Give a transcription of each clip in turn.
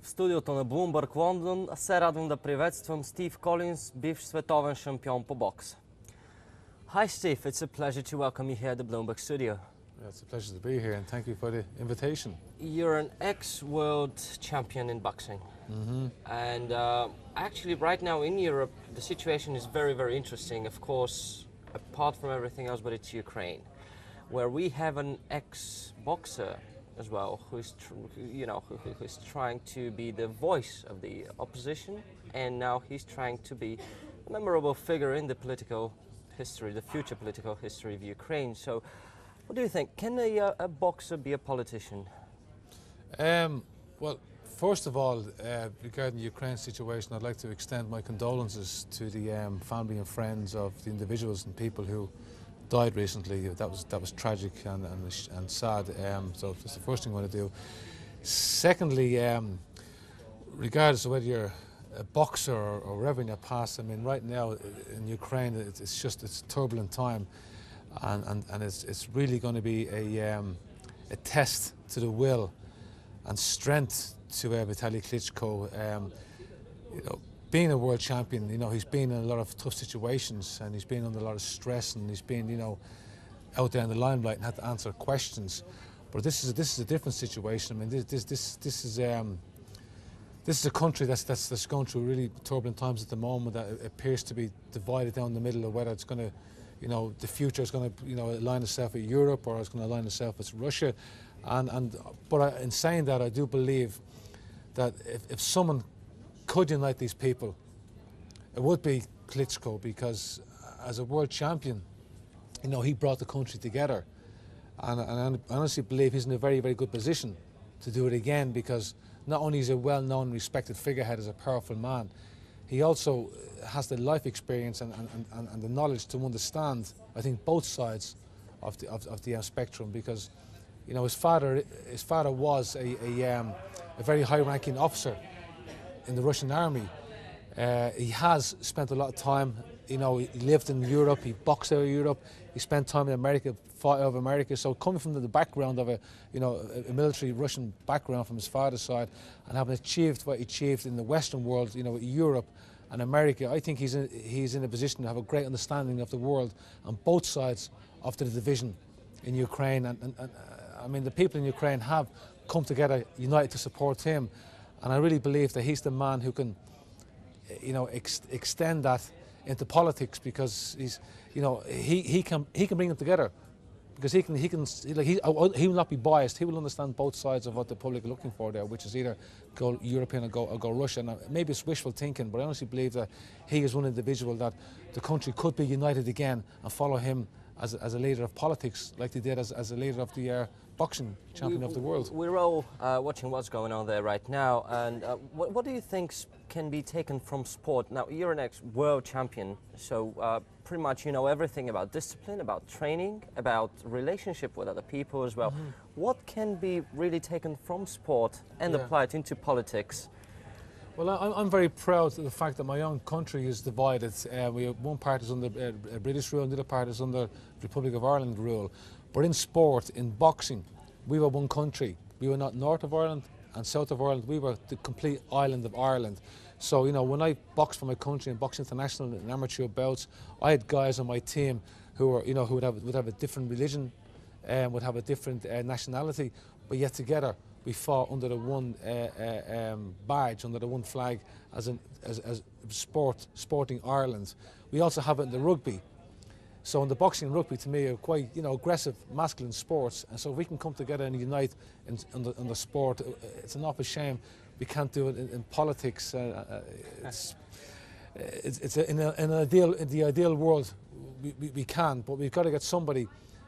студиото на Bloomberg Лондон се радвам да приветствам Стив Колинс, бивш световен шампион по бокс. Hi Steve, it's a pleasure to welcome you here at the Bloomberg studio. Yeah, it's a pleasure to be here and thank you for the invitation. You're an ex-world champion in boxing. And actually right now in Europe the situation is very, very interesting, of course, apart from everything else, but it's Ukraine, where we have an ex-boxer as well, who's trying to be the voice of the opposition, and now he's trying to be a memorable figure in the political history, the future political history of Ukraine. So, what do you think? Can a boxer be a politician? Well, first of all, regarding the Ukraine situation, I'd like to extend my condolences to the family and friends of the individuals and people who died recently. That was tragic and sad. So that's the first thing I want to do. Secondly, regardless of whether you're a boxer or wherever in your past, I mean, right now in Ukraine, it's a turbulent time, and it's really going to be a test to the will and strength to Vitaly Klitschko. Being a world champion, he's been in a lot of tough situations, and he's been under a lot of stress, and he's been, out there in the limelight and had to answer questions. But this is a different situation. I mean, this is a country that's going through really turbulent times at the moment. That appears to be divided down the middle of whether it's going to, the future is going to, align itself with Europe, or it's going to align itself with Russia. But in saying that, I do believe that if someone could unite these people, it would be Klitschko, because as a world champion, he brought the country together, and I honestly believe he's in a very, very good position to do it again, because not only is he a well-known, respected figurehead as a powerful man, he also has the life experience and the knowledge to understand, I think, both sides of the spectrum, because his father was a very high-ranking officer in the Russian army. He has spent a lot of time, he lived in Europe, he boxed out of Europe, he spent time in America, fought out of America. So coming from the background of a military Russian background from his father's side, and having achieved what he achieved in the Western world, Europe and America, I think he's in a position to have a great understanding of the world on both sides of the division in Ukraine. And I mean, the people in Ukraine have come together, united to support him. And I really believe that he's the man who can, extend that into politics, because he can bring them together, because he will not be biased. He will understand both sides of what the public are looking for there, which is either go European or go Russian. Now, maybe it's wishful thinking, but I honestly believe that he is one individual that the country could be united again and follow him as a leader of politics, like they did as a leader of the boxing champion of the world. We're all watching what's going on there right now, and what do you think can be taken from sport? Now, you're an ex-world champion, so pretty much you know everything about discipline, about training, about relationship with other people as well. What can be really taken from sport and applied into politics? Well, I'm very proud of the fact that my own country is divided. One part is under British rule, and the other part is under Republic of Ireland rule. But in sport, in boxing, we were one country. We were not north of Ireland and south of Ireland. We were the complete island of Ireland. So, when I boxed for my country and boxed international and amateur bouts, I had guys on my team who were, who would have a different religion, would have a different nationality, but yet together we fought under the one badge, under the one flag, as sporting Ireland. We also have it in the rugby. So in the boxing and rugby, to me, are quite aggressive, masculine sports. And so if we can come together and unite in the sport, it's an awful shame we can't do it in politics. In the ideal world, we can, but we've got to get somebody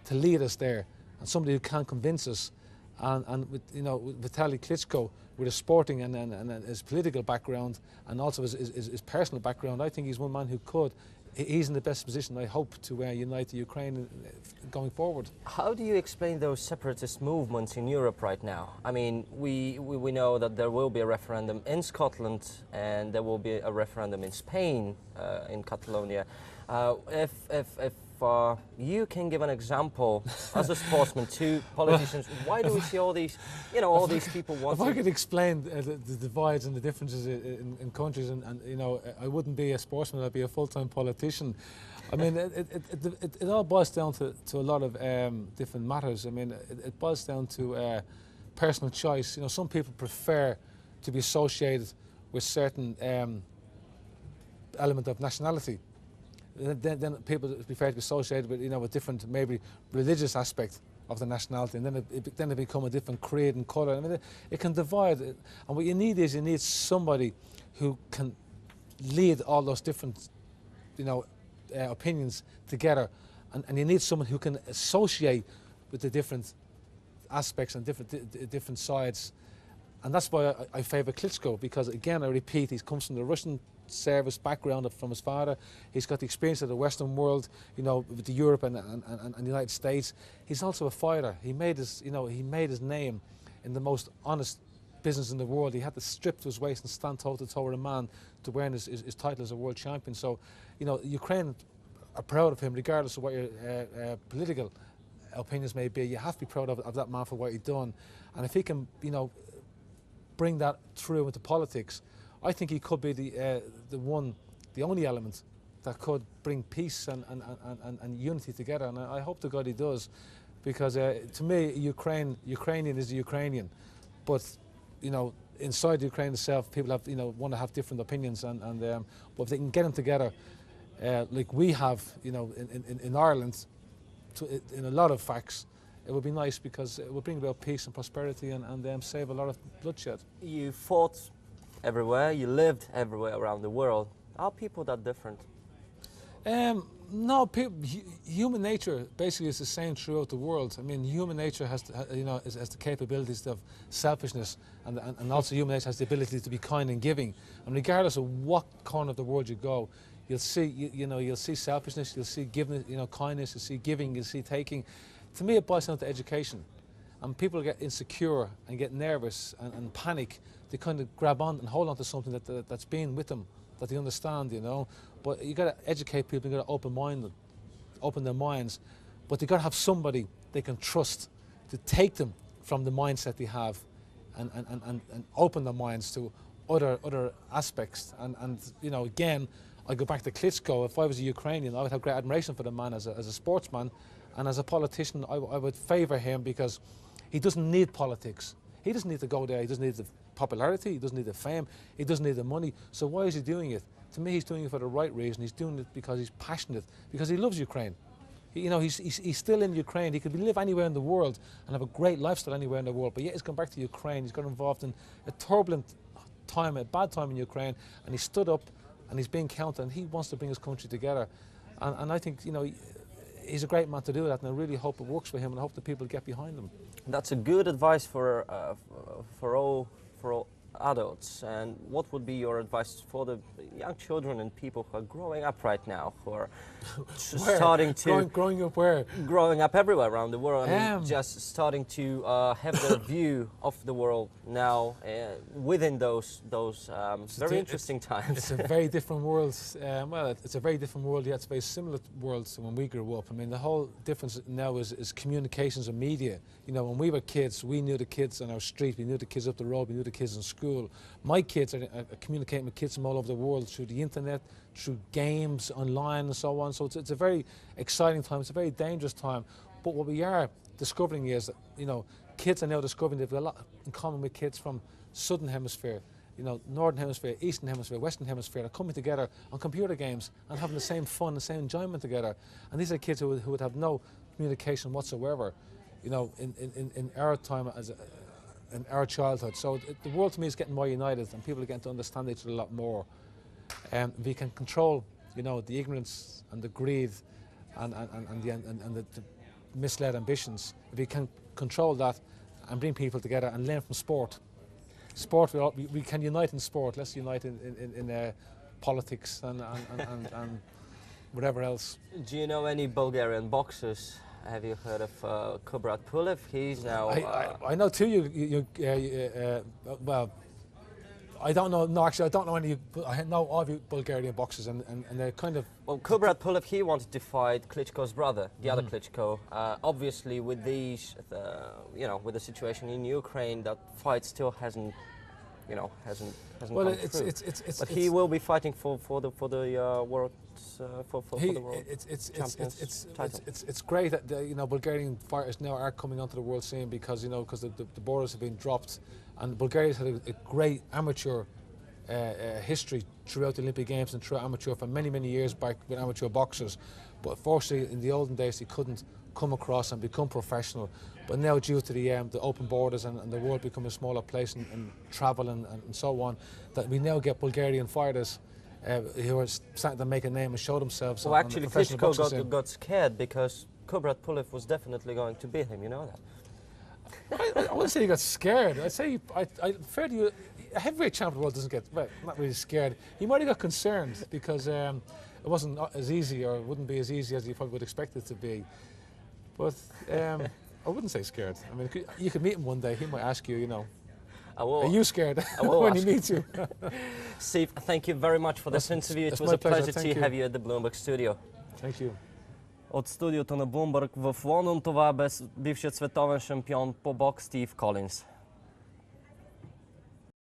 to lead us there, and somebody who can convince us. And with Vitaly Klitschko, with his sporting and his political background, and also his personal background, I think he's one man who could. He's in the best position, I hope, to unite the Ukraine going forward. How do you explain those separatist movements in Europe right now? I mean, we know that there will be a referendum in Scotland, and there will be a referendum in Spain, in Catalonia. If you can give an example as a sportsman to politicians, why do we see all these, all these people wanting? If I could explain the divides and the differences in countries, and I wouldn't be a sportsman, I'd be a full-time politician. I mean, it all boils down to a lot of different matters. I mean, it boils down to personal choice. Some people prefer to be associated with certain element of nationality. Then people prefer to be associated with, with different, maybe religious aspect of the nationality, and then it become a different creed and colour. I mean, it can divide. And what you need is somebody who can lead all those different, opinions together, and you need someone who can associate with the different aspects and different sides. And that's why I favour Klitschko, because again, I repeat, he comes from the Russian service background from his father. He's got the experience of the Western world, with the Europe and the United States. He's also a fighter. He made his name in the most honest business in the world. He had to strip to his waist and stand toe to toe with a man to win his title as a world champion. So, Ukraine are proud of him, regardless of what your political opinions may be. You have to be proud of that man for what he's done. And if he can, bring that through into politics, I think he could be the only element that could bring peace and unity together. And I hope to God he does, because to me, Ukrainian is the Ukrainian, but inside Ukraine itself, people have want to have different opinions, but if they can get them together, like we have, in Ireland, in a lot of facts, it would be nice, because it would bring about peace and prosperity and save a lot of bloodshed. You fought everywhere, you lived everywhere around the world. Are people that different? No, human nature basically is the same throughout the world. I mean, human nature has the capabilities of selfishness, and also human nature has the ability to be kind and giving. And regardless of what corner of the world you go, you'll see you'll see selfishness, you'll see giving, kindness, you'll see giving, you'll see taking. To me, it boils down to education, and people get insecure and get nervous and panic. They kind of grab on and hold on to something that's been with them, that they understand, But you got to educate people. You got to open their minds. But you got to have somebody they can trust to take them from the mindset they have, and open their minds to other aspects. And again, I go back to Klitschko. If I was a Ukrainian, I would have great admiration for the man as a sportsman, and as a politician, I would favour him, because he doesn't need politics. He doesn't need to go there. He doesn't need the popularity. He doesn't need the fame. He doesn't need the money. So why is he doing it? To me, he's doing it for the right reason. He's doing it because he's passionate, because he loves Ukraine. He's still in Ukraine. He could live anywhere in the world and have a great lifestyle anywhere in the world, but yet he's gone back to Ukraine. He's got involved in a turbulent time, a bad time in Ukraine, and he stood up, and he's being counted, and he wants to bring his country together. And I think, he's a great man to do that, and I really hope it works for him, and I hope the people get behind him. That's a good advice for all adults. And what would be your advice for the young children and people who are growing up right now, who are starting to growing up where? Growing up everywhere around the world. I mean, just starting to have their view of the world now within those very interesting times. It's a very different world. Well, it's a very different world. Yeah, it's a very similar world to when we grew up. I mean, the whole difference now is communications and media. When we were kids, we knew the kids on our street, we knew the kids up the road, we knew the kids in school. My kids are communicating with kids from all over the world through the internet, through games online and so on. So it's a very exciting time. It's a very dangerous time. But what we are discovering is that, kids are now discovering they've got a lot in common with kids from Southern Hemisphere, Northern Hemisphere, Eastern Hemisphere, Western Hemisphere. They're coming together on computer games and having the same fun, the same enjoyment together. And these are kids who would have no communication whatsoever, in our time in our childhood. So the world to me is getting more united, and people are getting to understand each other a lot more. We can control, the ignorance and the greed and the misled ambitions. If we can control that and bring people together and learn from sport. We can unite in sport. Let's unite in politics and whatever else. Do you know any Bulgarian boxers? Have you heard of Kubrat Pulev? He's now... I know too. Well, I don't know. No, actually, I don't know any. I know all of you Bulgarian boxers, and they're kind of. Well, Kubrat Pulev, he wanted to fight Klitschko's brother, the other Klitschko. Obviously, with these, with the situation in Ukraine, that fight still hasn't well, come through. But he will be fighting for the world title. It's great that Bulgarian fighters now are coming onto the world scene because the borders have been dropped, and Bulgaria's had a great amateur history throughout the Olympic Games and throughout amateur for many years back with amateur boxers. But unfortunately, in the olden days, they couldn't come across and become professional. But now, due to the open borders and the world becoming a smaller place and travel and so on, that we now get Bulgarian fighters who are starting to make a name and show themselves. Well, actually, Klitschko got scared because Kubrat Pulev was definitely going to beat him. You know that. I wouldn't say he got scared. I'd say a heavyweight champion of the world doesn't get, well, not really scared. He might have got concerned because it wasn't as easy, or wouldn't be as easy as you probably would expect it to be. But I wouldn't say scared. I mean, you could meet him one day. He might ask you, are you scared when he meets you? Steve, thank you very much for this interview. It was a pleasure to have you at the Bloomberg studio. Thank you. От студиото на Bloomberg в Лондон, това бе бившият световен шампион по бокс Стив Колинс.